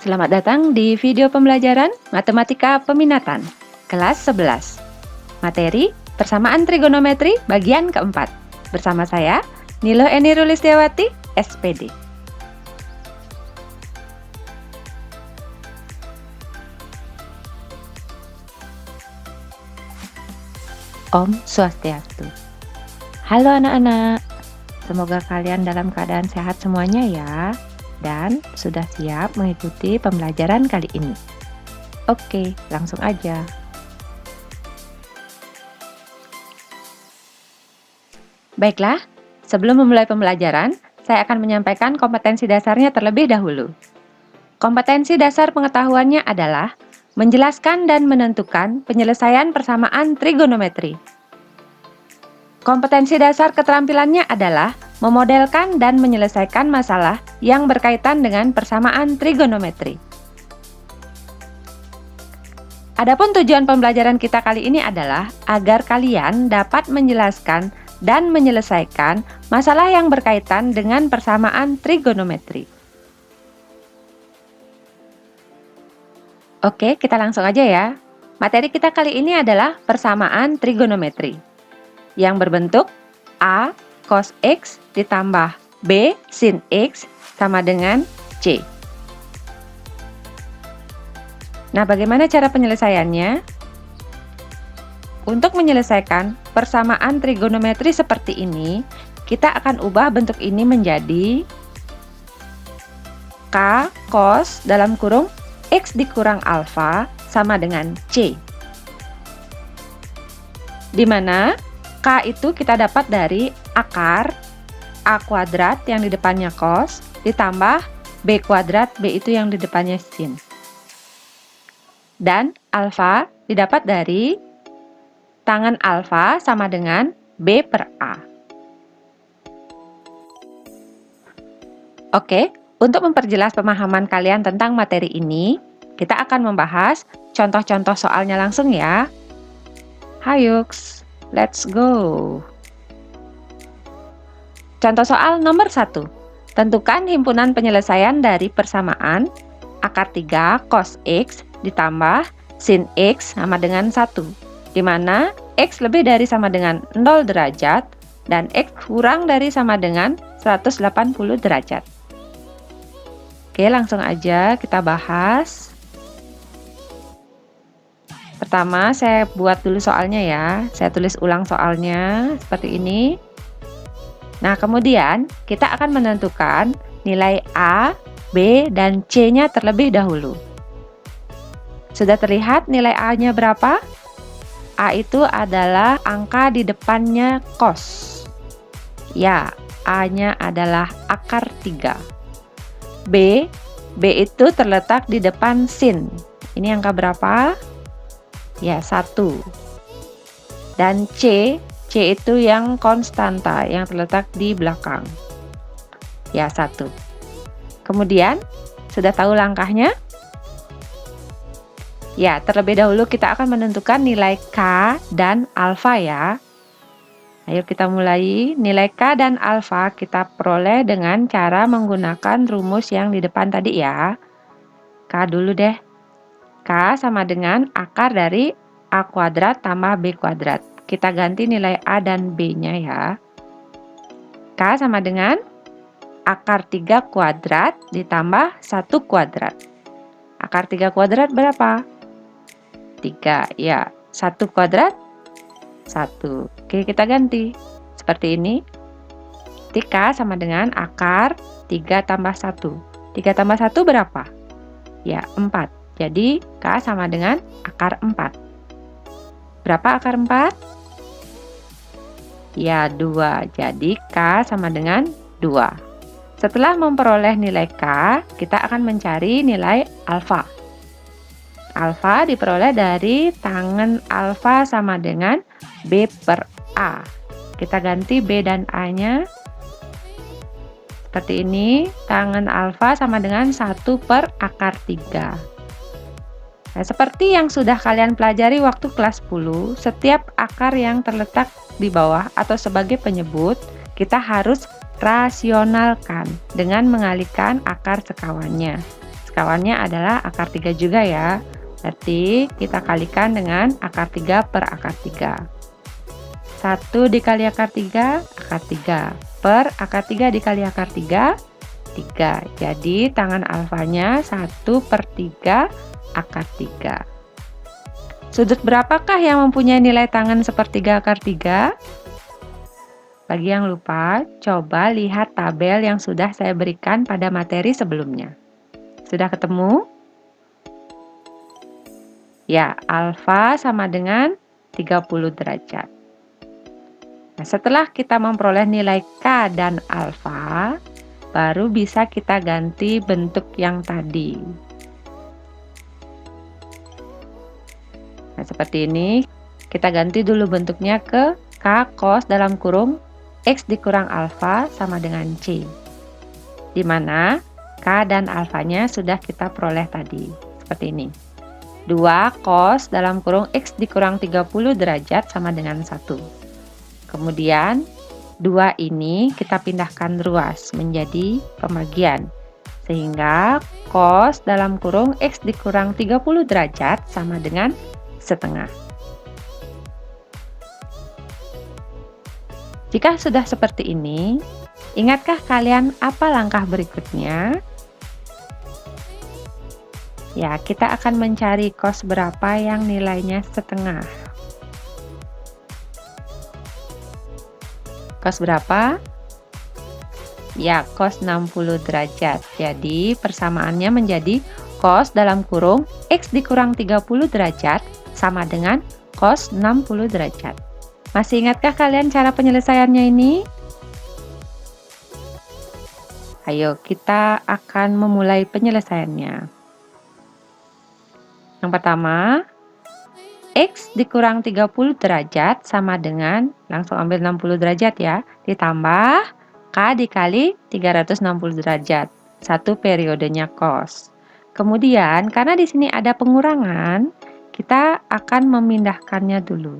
Selamat datang di video pembelajaran Matematika Peminatan, kelas 11. Materi Persamaan Trigonometri bagian keempat. Bersama saya, Nilo Eni Rulistiawati, SPD. Om Swastiastu. Halo anak-anak, semoga kalian dalam keadaan sehat semuanya ya, dan sudah siap mengikuti pembelajaran kali ini. Oke, langsung aja. Baiklah, sebelum memulai pembelajaran, saya akan menyampaikan kompetensi dasarnya terlebih dahulu. Kompetensi dasar pengetahuannya adalah menjelaskan dan menentukan penyelesaian persamaan trigonometri. Kompetensi dasar keterampilannya adalah memodelkan dan menyelesaikan masalah yang berkaitan dengan persamaan trigonometri. Adapun tujuan pembelajaran kita kali ini adalah agar kalian dapat menjelaskan dan menyelesaikan masalah yang berkaitan dengan persamaan trigonometri. Oke, kita langsung aja ya. Materi kita kali ini adalah persamaan trigonometri yang berbentuk A cos X ditambah B sin X sama dengan C. Nah, bagaimana cara penyelesaiannya? Untuk menyelesaikan persamaan trigonometri seperti ini, kita akan ubah bentuk ini menjadi K cos dalam kurung X dikurang alfa sama dengan C. Di mana K itu kita dapat dari akar A kuadrat yang di depannya cos ditambah B kuadrat, B itu yang di depannya sin. Dan alfa didapat dari tangen alfa sama dengan B per A. Oke, untuk memperjelas pemahaman kalian tentang materi ini, kita akan membahas contoh-contoh soalnya langsung ya. Hayuks! Let's go. Contoh soal nomor 1. Tentukan himpunan penyelesaian dari persamaan akar 3 cos X ditambah sin X sama dengan 1, di mana X lebih dari sama dengan 0 derajat dan X kurang dari sama dengan 180 derajat. Oke, langsung aja kita bahas. Pertama, saya buat dulu soalnya ya. Saya tulis ulang soalnya seperti ini. Nah, kemudian kita akan menentukan nilai A, B, dan C-nya terlebih dahulu. Sudah terlihat nilai A-nya berapa? A itu adalah angka di depannya cos. Ya, A-nya adalah akar 3. B itu terletak di depan sin. Ini angka berapa? Ya, 1. Dan C itu yang konstanta, yang terletak di belakang. Ya, 1. Kemudian, sudah tahu langkahnya? Ya, terlebih dahulu kita akan menentukan nilai K dan alfa ya. Ayo kita mulai. Nilai K dan alfa kita peroleh dengan cara menggunakan rumus yang di depan tadi ya. K dulu deh. K sama dengan akar dari A kuadrat tambah B kuadrat. Kita ganti nilai A dan B-nya ya. K sama dengan akar 3 kuadrat ditambah 1 kuadrat. Akar 3 kuadrat berapa? 3. Ya, 1 kuadrat 1. Oke, kita ganti. Seperti ini. K sama dengan akar 3 tambah 1. 3 tambah 1 berapa? Ya, 4. Jadi, K sama dengan akar 4. Berapa akar 4? Ya, 2. Jadi, K sama dengan 2. Setelah memperoleh nilai K, kita akan mencari nilai alfa. Alfa diperoleh dari tangen alfa sama dengan B per A. Kita ganti B dan A-nya. Seperti ini, tangen alfa sama dengan 1 per akar 3. Nah, seperti yang sudah kalian pelajari waktu kelas 10, setiap akar yang terletak di bawah atau sebagai penyebut, kita harus rasionalkan dengan mengalihkan akar sekawannya. Kawannya adalah akar 3 juga ya. Berarti kita kalikan dengan akar 3 per akar 3. 1 dikali akar 3, akar 3. Per akar 3 dikali akar 3, 3. Jadi tangan alfanya 1 per 3 akar 3. Sudut berapakah yang mempunyai nilai tangan sepertiga akar 3? Bagi yang lupa, coba lihat tabel yang sudah saya berikan pada materi sebelumnya. Sudah ketemu? Ya, alfa sama dengan 30 derajat. Nah, setelah kita memperoleh nilai K dan alfa, baru bisa kita ganti bentuk yang tadi. Nah, seperti ini. Kita ganti dulu bentuknya ke K cos dalam kurung X dikurang alfa sama dengan C, di mana K dan alfanya sudah kita peroleh tadi, seperti ini. 2 cos dalam kurung X dikurang 30 derajat sama dengan 1. Kemudian 2 ini kita pindahkan ruas menjadi pembagian, sehingga cos dalam kurung X dikurang 30 derajat sama dengan setengah. Jika sudah seperti ini, ingatkah kalian apa langkah berikutnya? Ya, kita akan mencari cos berapa yang nilainya setengah. Cos berapa? Ya, cos 60 derajat. Jadi, persamaannya menjadi cos dalam kurung X dikurang 30 derajat sama dengan cos 60 derajat. Masih ingatkah kalian cara penyelesaiannya ini? Ayo, kita akan memulai penyelesaiannya. Yang pertama, X dikurang 30 derajat sama dengan, langsung ambil 60 derajat ya, ditambah K dikali 360 derajat. Satu periodenya cos. Kemudian, karena di sini ada pengurangan, kita akan memindahkannya dulu.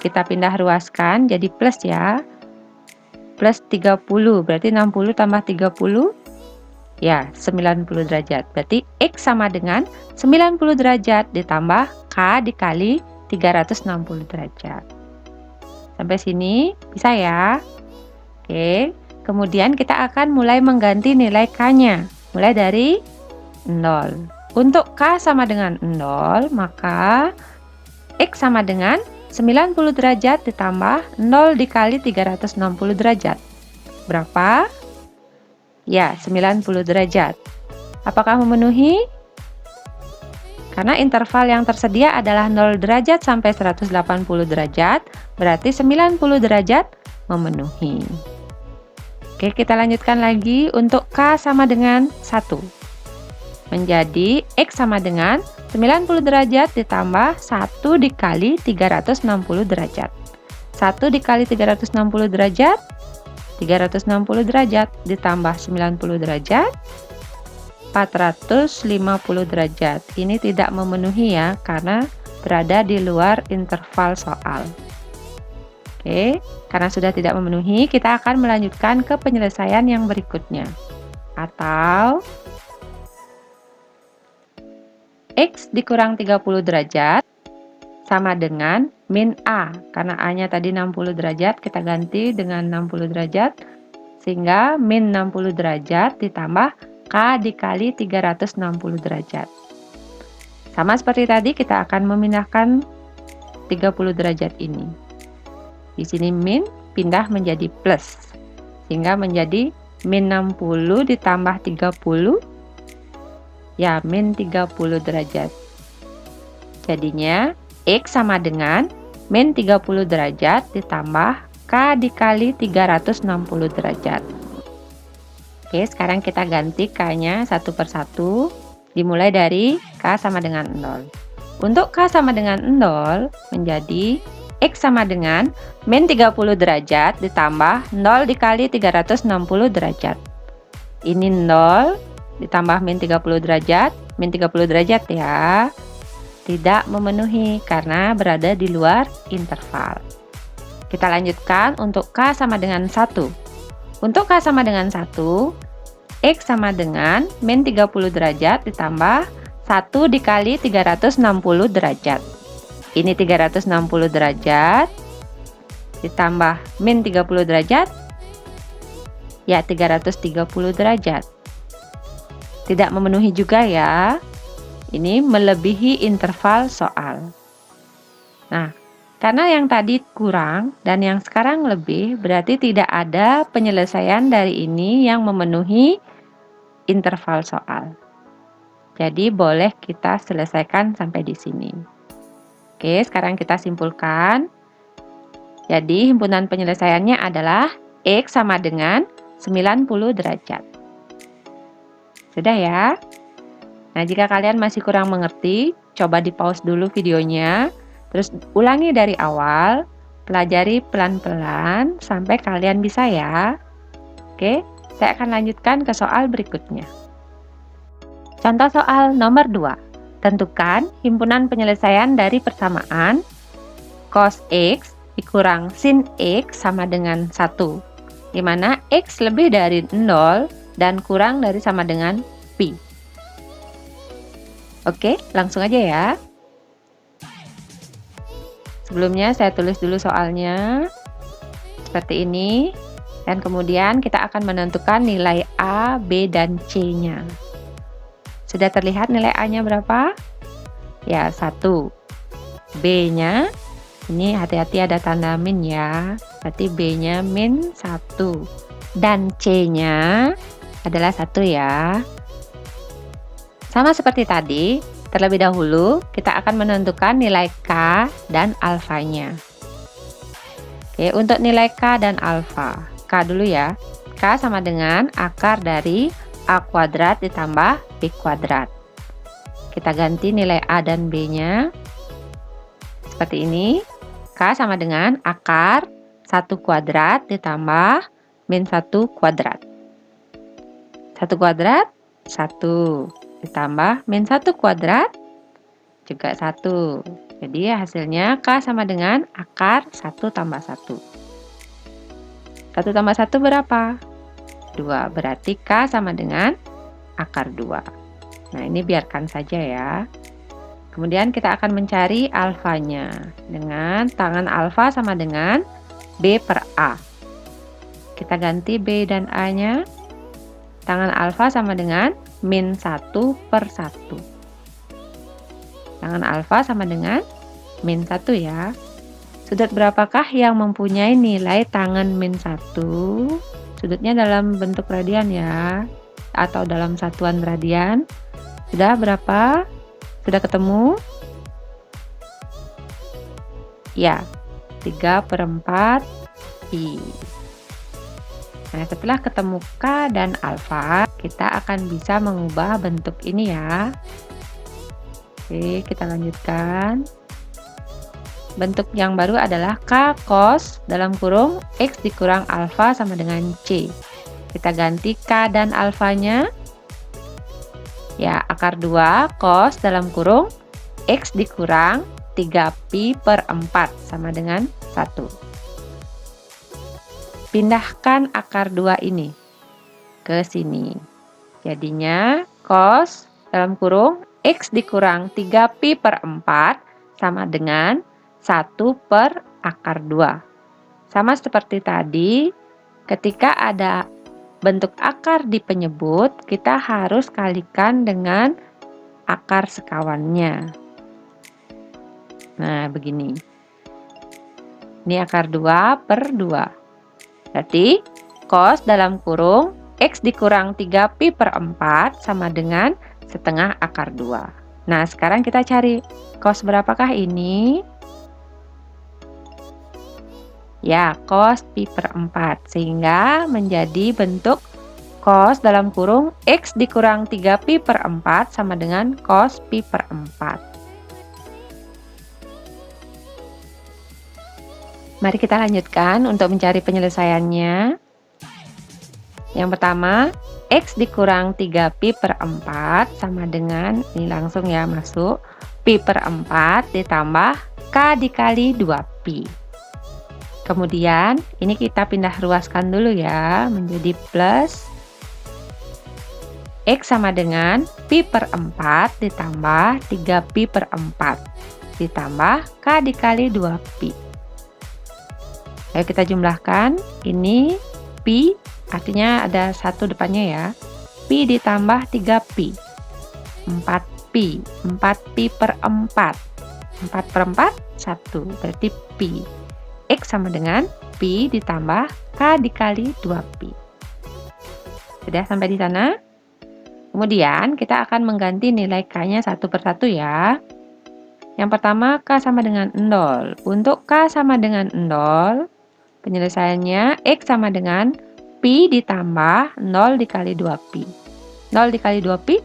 Kita pindah ruaskan jadi plus ya. Plus 30, berarti 60 tambah 30, ya 90 derajat. Berarti X sama dengan 90 derajat ditambah K dikali 360 derajat. Sampai sini bisa ya? Oke, kemudian kita akan mulai mengganti nilai K-nya. Mulai dari 0. Untuk K sama dengan 0, maka X sama dengan 90 derajat ditambah 0 dikali 360 derajat. Berapa? Ya, 90 derajat. Apakah memenuhi? Karena interval yang tersedia adalah 0 derajat sampai 180 derajat, berarti 90 derajat memenuhi. Oke, kita lanjutkan lagi. Untuk K sama dengan 1. Menjadi X sama dengan 90 derajat ditambah 1 dikali 360 derajat. 1 dikali 360 derajat, 360 derajat ditambah 90 derajat, 450 derajat. Ini tidak memenuhi ya, karena berada di luar interval soal. Oke, karena sudah tidak memenuhi, kita akan melanjutkan ke penyelesaian yang berikutnya. Atau X dikurang 30 derajat sama dengan min A. Karena A-nya tadi 60 derajat, kita ganti dengan 60 derajat. Sehingga min 60 derajat ditambah K dikali 360 derajat. Sama seperti tadi, kita akan memindahkan 30 derajat ini. Di sini min pindah menjadi plus. Sehingga menjadi min 60 ditambah 30, ya min 30 derajat. Jadinya X sama dengan min 30 derajat ditambah K dikali 360 derajat. Oke, sekarang kita ganti K-nya satu per satu. Dimulai dari K sama dengan 0. Untuk K sama dengan 0 menjadi X sama dengan min 30 derajat ditambah 0 dikali 360 derajat. Ini 0 ditambah min 30 derajat, min 30 derajat ya, tidak memenuhi karena berada di luar interval. Kita lanjutkan untuk K sama dengan 1. Untuk K sama dengan 1, X sama dengan min 30 derajat ditambah 1 dikali 360 derajat. Ini 360 derajat ditambah min 30 derajat, ya 330 derajat. Tidak memenuhi juga ya. Ini melebihi interval soal. Nah, karena yang tadi kurang dan yang sekarang lebih, berarti tidak ada penyelesaian dari ini yang memenuhi interval soal. Jadi boleh kita selesaikan sampai di sini. Oke, sekarang kita simpulkan. Jadi himpunan penyelesaiannya adalah X sama dengan 90 derajat. Sudah ya? Nah, jika kalian masih kurang mengerti, coba di pause dulu videonya. Terus ulangi dari awal, pelajari pelan-pelan sampai kalian bisa ya. Oke, saya akan lanjutkan ke soal berikutnya. Contoh soal nomor 2. Tentukan himpunan penyelesaian dari persamaan cos X dikurang sin X sama dengan 1, di mana X lebih dari 0 dan kurang dari sama dengan pi. Oke, langsung aja ya. Sebelumnya saya tulis dulu soalnya seperti ini, dan kemudian kita akan menentukan nilai A, B, dan C-nya. Sudah terlihat nilai A-nya berapa? Ya, 1. B-nya, ini hati-hati ada tanda min ya, berarti B-nya min 1. Dan C-nya adalah 1 ya. Sama seperti tadi, terlebih dahulu, kita akan menentukan nilai K dan alfanya. Oke, untuk nilai K dan alfa. K dulu ya. K sama dengan akar dari A kuadrat ditambah B kuadrat. Kita ganti nilai A dan B-nya. Seperti ini. K sama dengan akar 1 kuadrat ditambah min 1 kuadrat. 1 kuadrat, 1. Ditambah min 1 kuadrat juga 1. Jadi hasilnya K sama dengan akar 1 tambah 1. 1 tambah 1 berapa? 2. Berarti K sama dengan akar 2. Nah, ini biarkan saja ya. Kemudian kita akan mencari alfanya. Dengan tangan alfa sama dengan B per A. Kita ganti B dan A-nya. Tangan alfa sama dengan min 1 per 1. Tangan alfa sama dengan min 1 ya. Sudut berapakah yang mempunyai nilai tangan min 1? Sudutnya dalam bentuk radian ya, atau dalam satuan radian. Sudah berapa? Sudah ketemu? Ya, 3/4 pi. Nah, setelah ketemu K dan alfa, kita akan bisa mengubah bentuk ini ya. Oke, kita lanjutkan. Bentuk yang baru adalah K cos dalam kurung X dikurang alfa sama dengan C. Kita ganti K dan alfanya. Ya, akar 2 cos dalam kurung X dikurang 3pi per 4 sama dengan 1. Pindahkan akar 2 ini ke sini. Jadinya cos dalam kurung X dikurang 3pi per 4 sama dengan 1 per akar 2. Sama seperti tadi, ketika ada bentuk akar di penyebut, kita harus kalikan dengan akar sekawannya. Nah, begini. Ini akar 2 per 2. Berarti cos dalam kurung X dikurang 3pi per 4 sama dengan setengah akar 2. Nah, sekarang kita cari cos berapakah ini? Ya, cos pi per 4. Sehingga menjadi bentuk cos dalam kurung X dikurang 3pi per 4 sama dengan cos pi per 4. Mari kita lanjutkan untuk mencari penyelesaiannya. Yang pertama, X dikurang 3pi per 4 sama dengan, ini langsung ya masuk, pi per 4 ditambah K dikali 2pi. Kemudian, ini kita pindah ruaskan dulu ya, menjadi plus X sama dengan Pi per 4 ditambah 3Pi per 4 ditambah K dikali 2Pi. Ayo kita jumlahkan. Ini Pi, artinya ada 1 depannya ya. Pi ditambah 3Pi. 4Pi. 4Pi per 4. 4 per 4, 1. Berarti Pi. X sama dengan Pi ditambah K dikali 2Pi. Sudah sampai di sana? Kemudian kita akan mengganti nilai K-nya satu per satu ya. Yang pertama K sama dengan 0. Untuk K sama dengan 0, penyelesaiannya X sama dengan Pi ditambah 0 dikali 2Pi. 0 dikali 2Pi,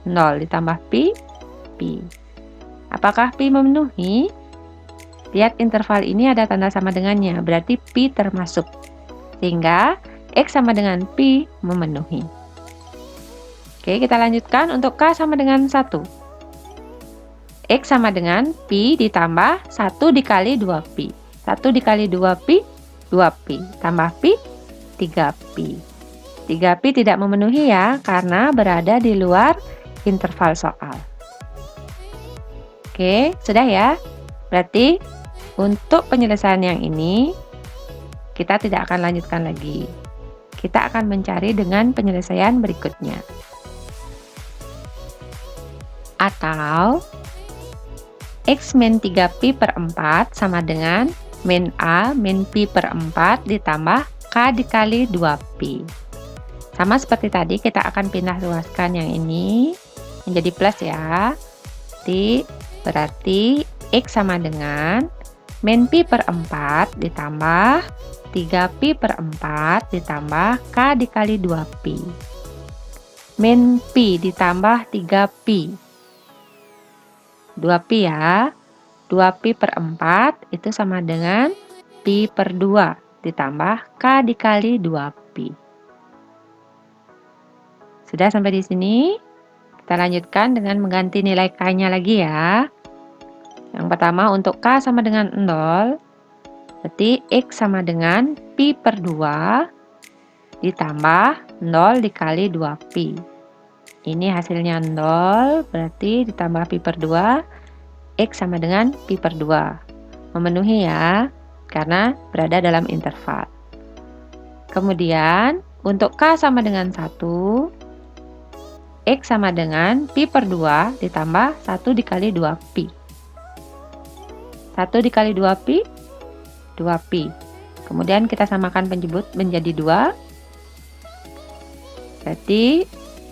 0 ditambah Pi, Pi. Apakah Pi memenuhi? Lihat interval ini ada tanda sama dengannya, berarti Pi termasuk. Sehingga X sama dengan Pi memenuhi. Oke, kita lanjutkan untuk K sama dengan 1. X sama dengan Pi ditambah 1 dikali 2Pi. 1 dikali 2Pi, 2Pi. Tambah Pi, 3Pi. 3Pi tidak memenuhi ya, karena berada di luar interval soal. Oke, sudah ya. Berarti untuk penyelesaian yang ini, kita tidak akan lanjutkan lagi. Kita akan mencari dengan penyelesaian berikutnya. Atau X min 3Pi per 4 sama dengan min A min Pi per 4 ditambah K dikali 2Pi. Sama seperti tadi, kita akan pindah luaskan yang ini menjadi plus ya. Berarti X sama dengan min Pi per 4 ditambah 3Pi per 4 ditambah K dikali 2Pi. Min Pi ditambah 3Pi. 2Pi ya. 2Pi per 4 itu sama dengan Pi per 2 ditambah K dikali 2Pi. Sudah sampai di sini? Kita lanjutkan dengan mengganti nilai K-nya lagi ya. Yang pertama untuk K sama dengan 0, berarti X sama dengan Pi per 2 ditambah 0 dikali 2Pi. Ini hasilnya 0, berarti ditambah Pi per 2, X sama dengan Pi per 2. Memenuhi ya, karena berada dalam interval. Kemudian untuk K sama dengan 1, X sama dengan Pi per 2 ditambah 1 dikali 2Pi. 1 dikali 2Pi, 2Pi. Kemudian kita samakan penjemput menjadi 2. Berarti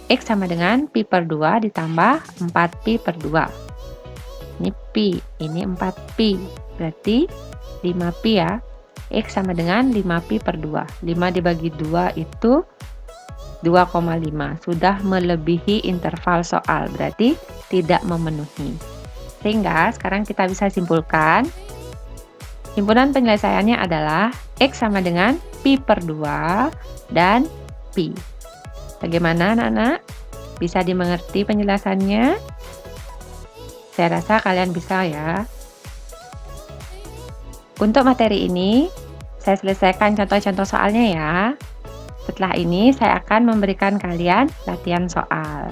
X sama dengan Pi per 2 ditambah 4Pi per 2. Ini Pi, ini 4Pi. Berarti 5Pi ya. X sama dengan 5Pi per 2. 5 dibagi 2 itu 2,5. Sudah melebihi interval soal, berarti tidak memenuhi. Sehingga sekarang kita bisa simpulkan. Himpunan penyelesaiannya adalah X sama dengan Pi per 2 dan Pi. Bagaimana anak-anak? Bisa dimengerti penjelasannya? Saya rasa kalian bisa ya. Untuk materi ini, saya selesaikan contoh-contoh soalnya ya. Setelah ini, saya akan memberikan kalian latihan soal.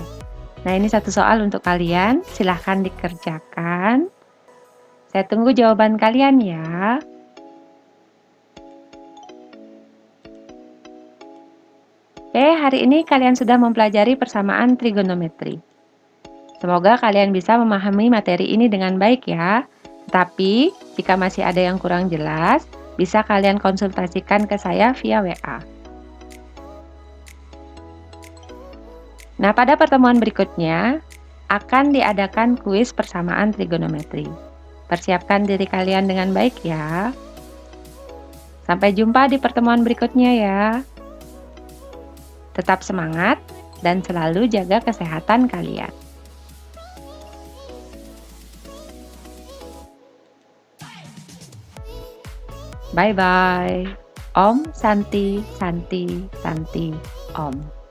Nah, ini satu soal untuk kalian. Silahkan dikerjakan. Saya tunggu jawaban kalian ya. Oke, hari ini kalian sudah mempelajari persamaan trigonometri. Semoga kalian bisa memahami materi ini dengan baik ya. Tapi, jika masih ada yang kurang jelas, bisa kalian konsultasikan ke saya via WA. Nah, pada pertemuan berikutnya akan diadakan kuis persamaan trigonometri. Persiapkan diri kalian dengan baik ya. Sampai jumpa di pertemuan berikutnya ya. Tetap semangat dan selalu jaga kesehatan kalian. Bye-bye. Om Santi, Santi, Santi, Om.